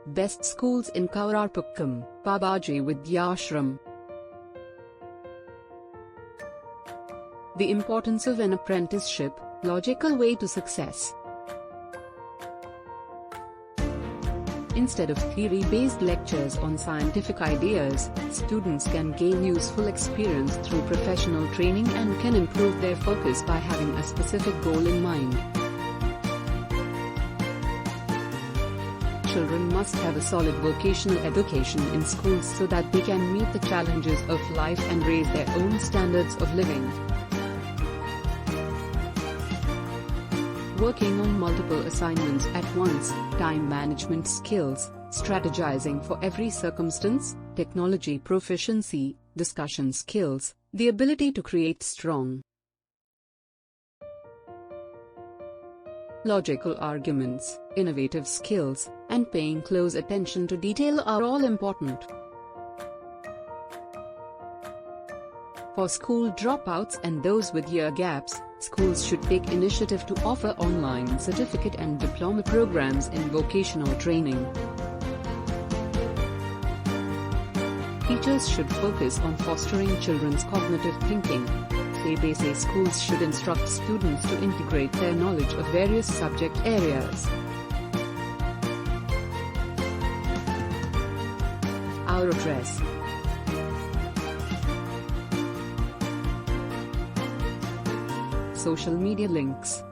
Best schools in Karapakkam, Babaji Vidhyashram. The importance of an apprenticeship, logical way to success. Instead of theory-based lectures on scientific ideas, students can gain useful experience through professional training and can improve their focus by having a specific goal in mind. Children must have a solid vocational education in schools so that they can meet the challenges of life and raise their own standards of living. Working on multiple assignments at once, time management skills, strategizing for every circumstance, technology proficiency, discussion skills, the ability to create strong logical arguments, innovative skills, and paying close attention to detail are all important. For school dropouts and those with year gaps, schools should take initiative to offer online certificate and diploma programs in vocational training. Teachers should focus on fostering children's cognitive thinking. CBSE schools should instruct students to integrate their knowledge of various subject areas. Our address. Social media links.